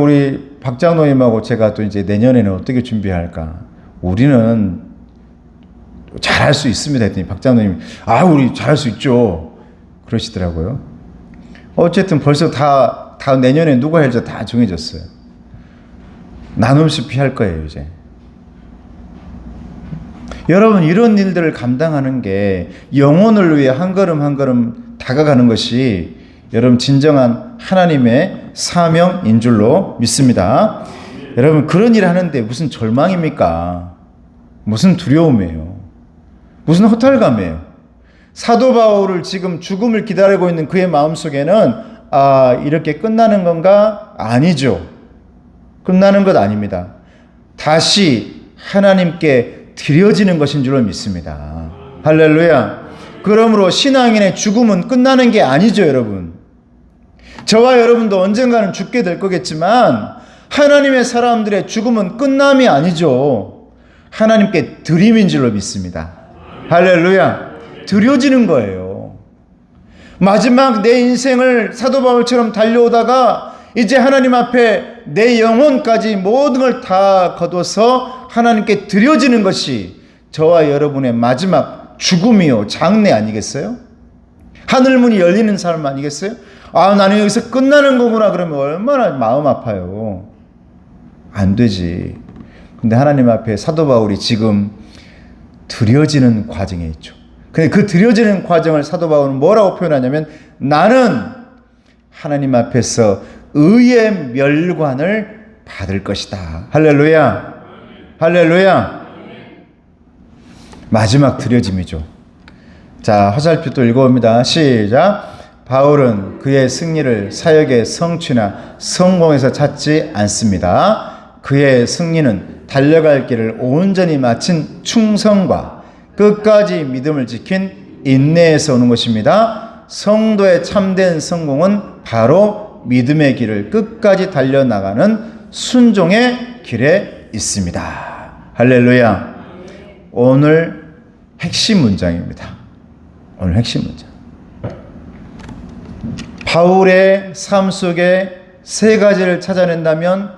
우리 박 장로님하고 제가 또 이제 내년에는 어떻게 준비할까? 우리는 잘할 수 있습니다. 했더니 박 장로님이 우리 잘할 수 있죠. 그러시더라고요. 어쨌든 벌써 다 내년에 누가 할지 다 정해졌어요. 나눔 숲이 할 거예요, 이제. 여러분, 이런 일들을 감당하는 게 영혼을 위해 한 걸음 한 걸음 다가가는 것이 여러분 진정한 하나님의 사명인 줄로 믿습니다. 여러분, 그런 일을 하는데 무슨 절망입니까? 무슨 두려움이에요? 무슨 허탈감이에요? 사도 바울을 지금 죽음을 기다리고 있는 그의 마음속에는 이렇게 끝나는 건가? 아니죠. 끝나는 것 아닙니다. 다시 하나님께 드려지는 것인 줄로 믿습니다. 할렐루야. 그러므로 신앙인의 죽음은 끝나는 게 아니죠, 여러분. 저와 여러분도 언젠가는 죽게 될 거겠지만 하나님의 사람들의 죽음은 끝남이 아니죠. 하나님께 드림인 줄로 믿습니다. 할렐루야. 드려지는 거예요. 마지막 내 인생을 사도 바울처럼 달려오다가 이제 하나님 앞에 내 영혼까지 모든 걸 다 거둬서 하나님께 드려지는 것이 저와 여러분의 마지막 죽음이요 장례 아니겠어요? 하늘문이 열리는 삶 아니겠어요? 아, 나는 여기서 끝나는 거구나. 그러면 얼마나 마음 아파요. 안 되지. 근데 하나님 앞에 사도 바울이 지금 들여지는 과정에 있죠. 근데 그 들여지는 과정을 사도 바울은 뭐라고 표현하냐면, 나는 하나님 앞에서 의의 멸관을 받을 것이다. 할렐루야. 할렐루야. 마지막 들여짐이죠. 자, 화살표 또 읽어봅니다. 시작. 바울은 그의 승리를 사역의 성취나 성공에서 찾지 않습니다. 그의 승리는 달려갈 길을 온전히 마친 충성과 끝까지 믿음을 지킨 인내에서 오는 것입니다. 성도의 참된 성공은 바로 믿음의 길을 끝까지 달려나가는 순종의 길에 있습니다. 할렐루야. 오늘 핵심 문장입니다. 오늘 핵심 문장. 바울의 삶 속에 세 가지를 찾아낸다면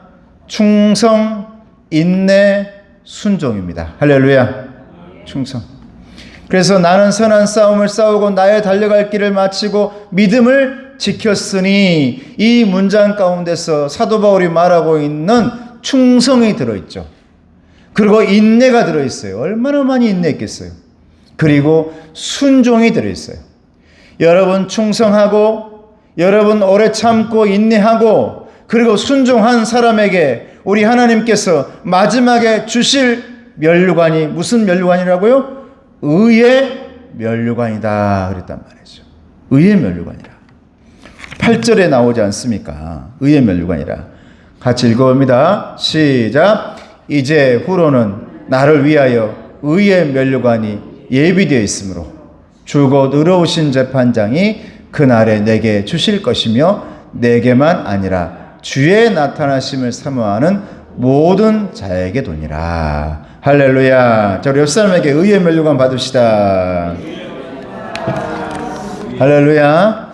충성, 인내, 순종입니다. 할렐루야. 충성. 그래서 나는 선한 싸움을 싸우고 나의 달려갈 길을 마치고 믿음을 지켰으니, 이 문장 가운데서 사도 바울이 말하고 있는 충성이 들어있죠. 그리고 인내가 들어있어요. 얼마나 많이 인내했겠어요. 그리고 순종이 들어있어요. 여러분 충성하고, 여러분 오래 참고 인내하고, 그리고 순종한 사람에게 우리 하나님께서 마지막에 주실 면류관이 무슨 면류관이라고요? 의의 면류관이다 그랬단 말이죠. 의의 면류관이라. 8절에 나오지 않습니까? 의의 면류관이라. 같이 읽어봅니다. 시작. 이제 후로는 나를 위하여 의의 면류관이 예비되어 있으므로 주 곧 의로우신 재판장이 그날에 내게 주실 것이며, 내게만 아니라 주의 나타나심을 사모하는 모든 자에게 도니라. 할렐루야. 자, 우리 옆 사람에게 의의 면류관 받읍시다. 할렐루야.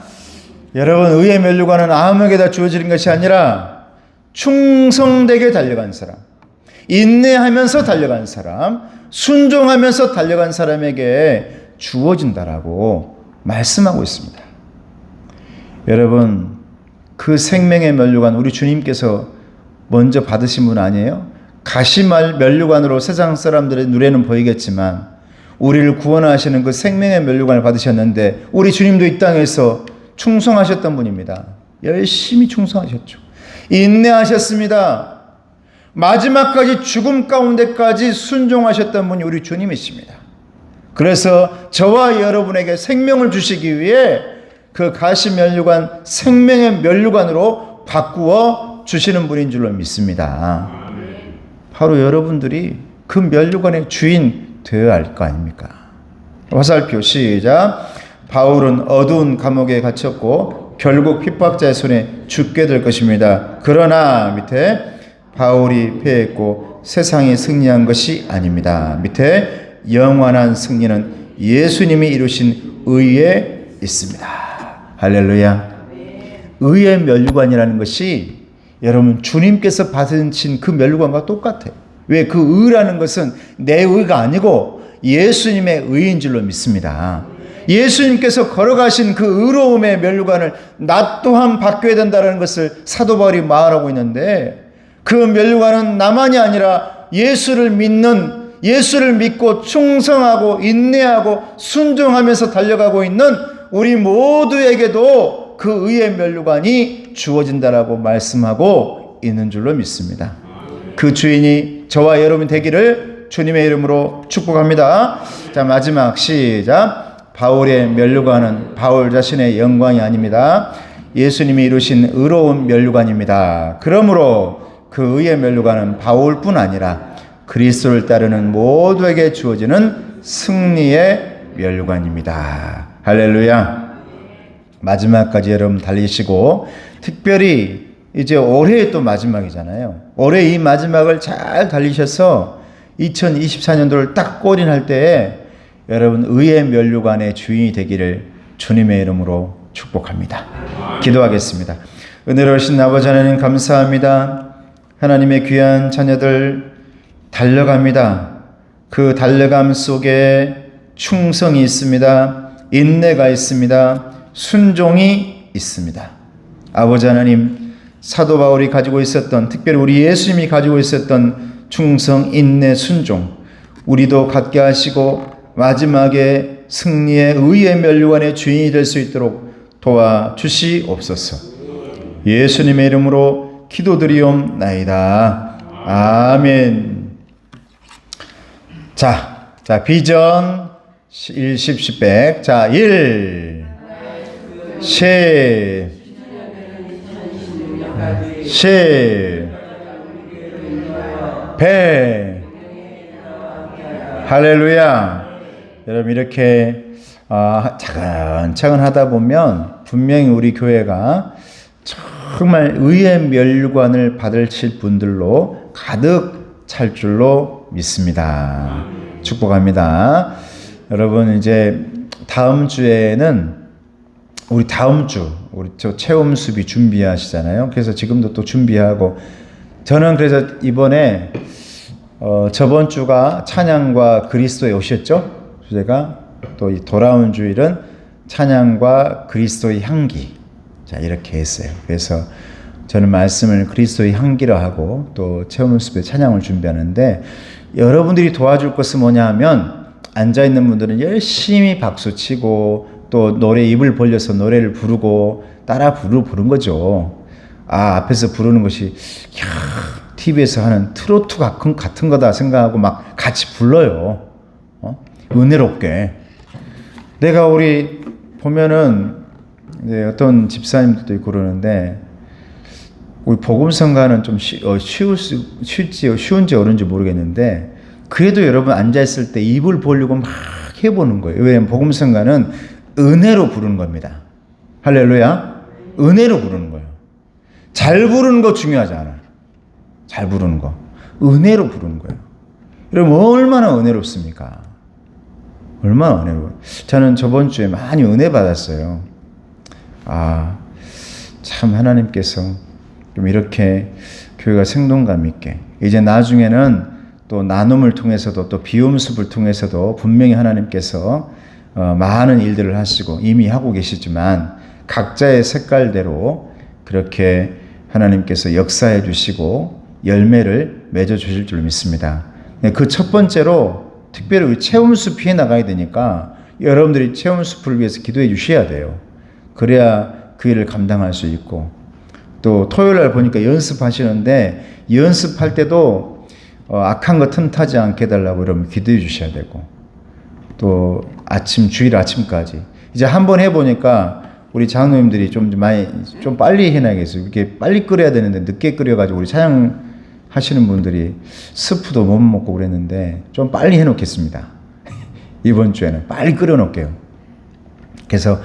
여러분, 의의 면류관은 아무에게나 주어지는 것이 아니라 충성되게 달려간 사람, 인내하면서 달려간 사람, 순종하면서 달려간 사람에게 주어진다라고 말씀하고 있습니다. 여러분, 그 생명의 면류관 우리 주님께서 먼저 받으신 분 아니에요? 가시말 면류관으로 세상 사람들의 눈에는 보이겠지만 우리를 구원하시는 그 생명의 면류관을 받으셨는데, 우리 주님도 이 땅에서 충성하셨던 분입니다. 열심히 충성하셨죠. 인내하셨습니다. 마지막까지 죽음 가운데까지 순종하셨던 분이 우리 주님이십니다. 그래서 저와 여러분에게 생명을 주시기 위해 그 가시면류관 생명의 면류관으로 바꾸어 주시는 분인 줄로 믿습니다. 바로 여러분들이 그 면류관의 주인 되어야 할 거 아닙니까? 화살표 시작. 바울은 어두운 감옥에 갇혔고 결국 핍박자의 손에 죽게 될 것입니다. 그러나 밑에 바울이 패했고 세상이 승리한 것이 아닙니다. 밑에 영원한 승리는 예수님이 이루신 의에 있습니다. 할렐루야. 의의 면류관이라는 것이 여러분 주님께서 받으신 그 면류관과 똑같아요. 왜? 그 의라는 것은 내 의가 아니고 예수님의 의인 줄로 믿습니다. 예수님께서 걸어가신 그 의로움의 면류관을 나 또한 받게 된다는 것을 사도 바울이 말하고 있는데, 그 면류관은 나만이 아니라 예수를 믿고 충성하고 인내하고 순종하면서 달려가고 있는 우리 모두에게도 그 의의 면류관이 주어진다라고 말씀하고 있는 줄로 믿습니다. 그 주인이 저와 여러분 되기를 주님의 이름으로 축복합니다. 자, 마지막 시작. 바울의 면류관은 바울 자신의 영광이 아닙니다. 예수님이 이루신 의로운 면류관입니다. 그러므로 그 의의 면류관은 바울뿐 아니라 그리스도를 따르는 모두에게 주어지는 승리의 면류관입니다. 할렐루야. 마지막까지 여러분 달리시고, 특별히 이제 올해의 또 마지막이잖아요. 올해 이 마지막을 잘 달리셔서 2024년도를 딱 골인할 때에 여러분 의의 면류관의 주인이 되기를 주님의 이름으로 축복합니다. 기도하겠습니다. 은혜로우신 아버지 하나님 감사합니다. 하나님의 귀한 자녀들 달려갑니다. 그 달려감 속에 충성이 있습니다. 인내가 있습니다. 순종이 있습니다. 아버지 하나님, 사도 바울이 가지고 있었던, 특별히 우리 예수님이 가지고 있었던 충성, 인내, 순종, 우리도 갖게 하시고 마지막에 승리의 의의 면류관의 주인이 될 수 있도록 도와주시옵소서. 예수님의 이름으로 기도드리옵나이다. 아멘. 자, 비전 1, 10, 10백. 자, 1, 10, 100. 할렐루야. 여러분, 이렇게 차근차근 하다 보면 분명히 우리 교회가 정말 의의 멸관을 받으실 분들로 가득 찰 줄로 믿습니다. 축복합니다. 여러분, 이제 다음 주에는 우리 저 체험 수비 준비하시잖아요. 그래서 지금도 또 준비하고, 저는 그래서 이번에 저번 주가 찬양과 그리스도의 옷이었죠. 주제가 또 이 돌아온 주일은 찬양과 그리스도의 향기. 자, 이렇게 했어요. 그래서 저는 말씀을 그리스도의 향기로 하고 또 체험 수비 찬양을 준비하는데, 여러분들이 도와줄 것은 뭐냐 하면, 앉아있는 분들은 열심히 박수치고 또 노래 입을 벌려서 노래를 부르고 따라 부른 거죠. 앞에서 부르는 것이 TV에서 하는 트로트 같은 거다 생각하고 막 같이 불러요. 은혜롭게. 내가 우리 보면은 이제 어떤 집사님들도 있고 그러는데, 우리 복음성가는 좀 쉬운지 어려운지 모르겠는데, 그래도 여러분 앉아있을 때 입을 벌리고 막 해보는 거예요. 왜냐하면 복음성가는 은혜로 부르는 겁니다. 할렐루야. 은혜로 부르는 거예요. 잘 부르는 거 중요하지 않아요. 잘 부르는 거. 은혜로 부르는 거예요. 여러분, 얼마나 은혜롭습니까? 얼마나 은혜로워요. 저는 저번 주에 많이 은혜 받았어요. 참 하나님께서 좀 이렇게 교회가 생동감 있게, 이제 나중에는 또 나눔을 통해서도 또 비움습을 통해서도 분명히 하나님께서 많은 일들을 하시고 이미 하고 계시지만, 각자의 색깔대로 그렇게 하나님께서 역사해 주시고 열매를 맺어 주실 줄 믿습니다. 그 첫 번째로 특별히 우리 체험숲 해 나가야 되니까 여러분들이 체험숲을 위해서 기도해 주셔야 돼요. 그래야 그 일을 감당할 수 있고, 또 토요일 날 보니까 연습하시는데 연습할 때도 악한 거 틈타지 않게 해달라고 여러분 기도해 주셔야 되고, 또 주일 아침까지 이제 한번 해보니까 우리 장로님들이 좀 빨리 해놔야겠어요. 이렇게 빨리 끓여야 되는데 늦게 끓여가지고 우리 찬양 하시는 분들이 스프도 못 먹고 그랬는데 좀 빨리 해놓겠습니다. 이번 주에는 빨리 끓여놓을게요. 그래서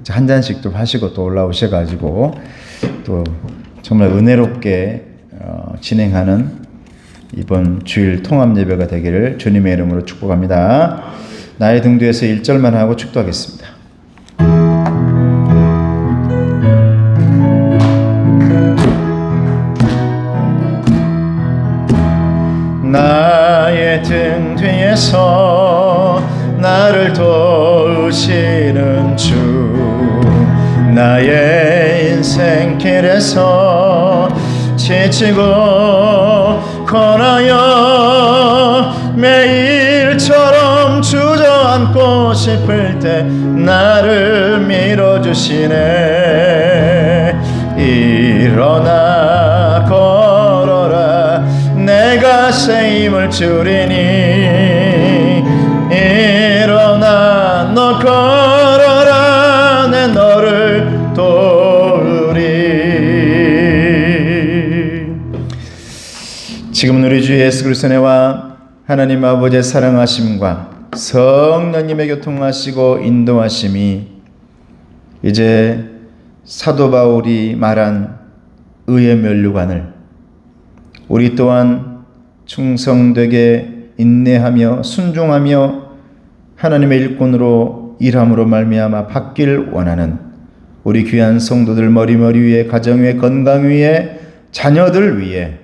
한 잔씩 또 하시고 또 올라오셔가지고 또 정말 은혜롭게 진행하는 이번 주일 통합 예배가 되기를 주님의 이름으로 축복합니다. 나의 등 뒤에서 1절만 하고 축도하겠습니다. 나의 등 뒤에서 나를 도우시는 주, 나의 인생길에서 지치고 권하여 매일처럼 주저앉고 싶을 때 나를 밀어주시네. 일어나 걸어라, 내가 새 힘을 주리니. 일어나 너 걸어라, 내 너를 도우리. 지금은 우리 주 예수 그리스도의 은혜와 하나님 아버지의 사랑하심과 성령님의 교통하시고 인도하심이 이제 사도 바울이 말한 의의 면류관을 우리 또한 충성되게 인내하며 순종하며 하나님의 일꾼으로 일함으로 말미암아 받길 원하는 우리 귀한 성도들 머리머리 위에, 가정 위에, 건강 위에, 자녀들 위에,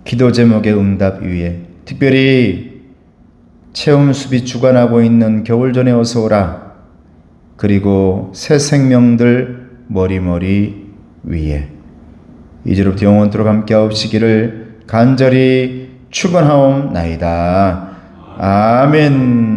기도 제목의 응답 위에, 특별히 체험숲이 주관하고 있는 겨울 전에 어서 오라, 그리고 새 생명들 머리 위에 이제로부터 영원토록 함께하옵시기를 간절히 축원하옵나이다. 아멘.